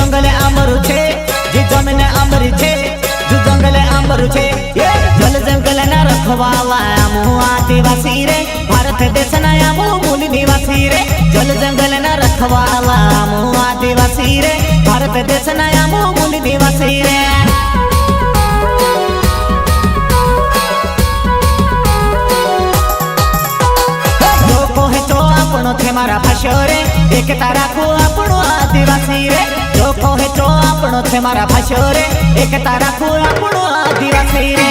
जंगल अमर छे जी जमीन अमर छे जो जंगल अमर छे ये जल जंगल ना रखवाला आमू आदिवासी रे भारत देश ना आमू मूल निवासी रे जल जंगल ना रखवाला आमू आदिवासी रे भारत देश ना आमू मूल निवासी रे थे मारा भाषो रे एकता राखो आपणो आदिवासी रे जो कहे तो आपणो थे मारा भाषो रे एकता राखो आपणो आदिवासी रे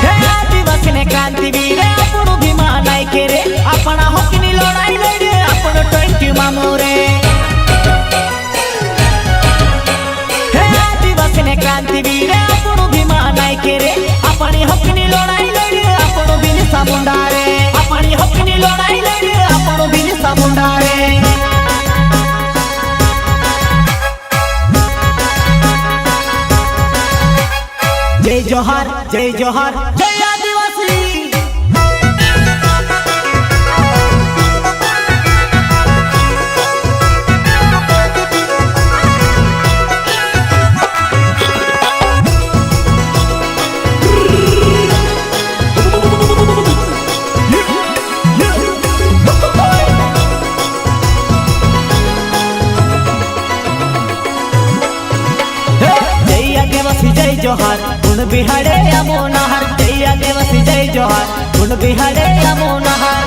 हे आदिवासी ने क्रांतिवीर आपणो भीमा नायके रे आपणा हकनी लड़ाई लड़े आपणो 20 मामो रे हे आदिवासी ने क्रांतिवीर आपणो भीमा नायके रे अपनी हकनी लड़ाई लड़े आपणो बिरसा मुंडा रे अपनी हकनी लड़ाई लड़े आपणो बिरसा मुंडा रे जय जोहार जय जोहार जय आदिवासी जय जोहार गुण बिहारे अमोनहर जय आदिवासी जय जोहार गुण बिहारे अमोनहर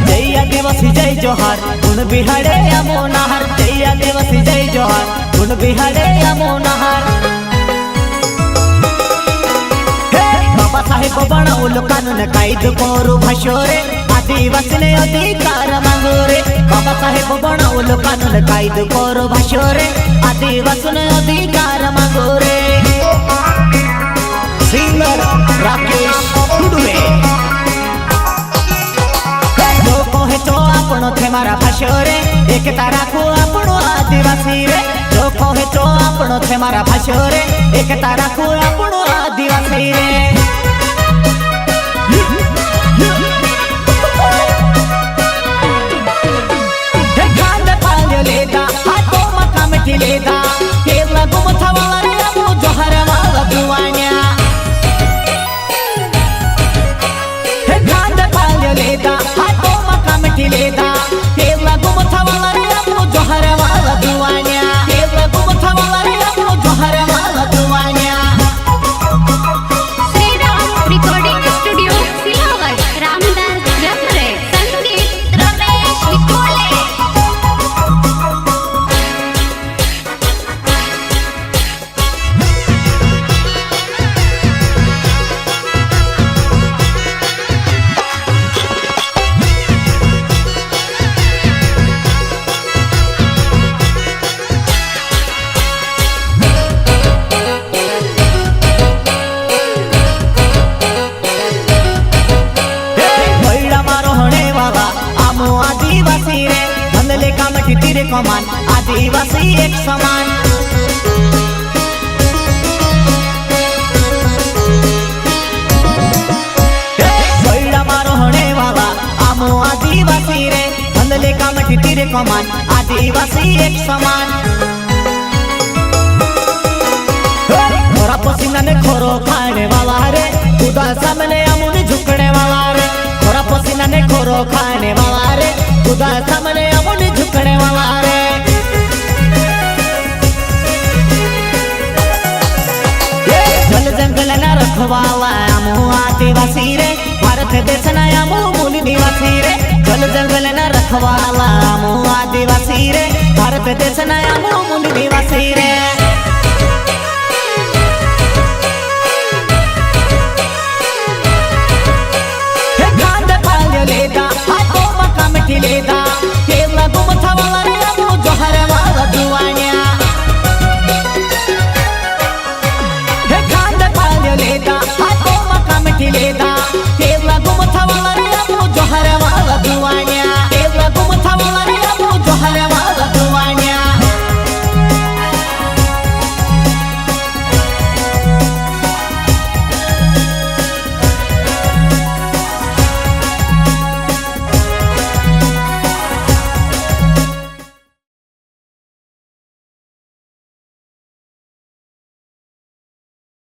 जय आदिवासी जय जोहार गुण बिहारे अमोनहर जय आदिवासी जय जोहार गुण बिहारे अमोनहर बाबा साहेब बनावलो कानून कायदो करू भाषो रे आदिवासी ने अधिकार मांगो रे बाबा साहेब बनावलो कानून कायदो करू भाषो रे आदिवासी ने अधिकार मांगो रे सिंगर राकेश टुडुए जो कहे तो आपणो थे मारा भाषो रे एकता राखो आपणो आदिवासी रे जो कहे तो आपणो थे मारा भाषो रे एकता राखो आपणो आदिवासी रे लेदा केवला गुमथा वाला रे अबू जोहर वाला दुआन्या हे गांड पाल लेदा हाथों मका मिठी लेदा केवला गुमथा वाला रे अबू जोहर वाला दुआन्या केवला गुमथा वाला रे अबू जोहर वाला दुआन्या श्री राम रिकॉर्डिंग स्टूडियो सिलावट रामदास जफरे संगीत रमेश विकोले आदिवासी रे बंदले का मठी तीरे कमान आदिवासी एक समान बैड़ा मारो होने वाला आमो आदिवासी रे बंदले का मठी तीरे कमान आदिवासी एक समान खोरा पसीना ने खोरो खाने वाला रे खुदा सामने अमुनी झुकने वाला रे खोरा पसीना ने खोरो खाने वाला रे खुदा सामने अमुनी झुकने वाला रे जल जंगल ना रखवाला आमू आदिवासी रे भारत देश ना आमू मूल निवासी रे जल जंगल ना रखवाला आमू आदिवासी रे भारत देश ना आमू मूल निवासी रे।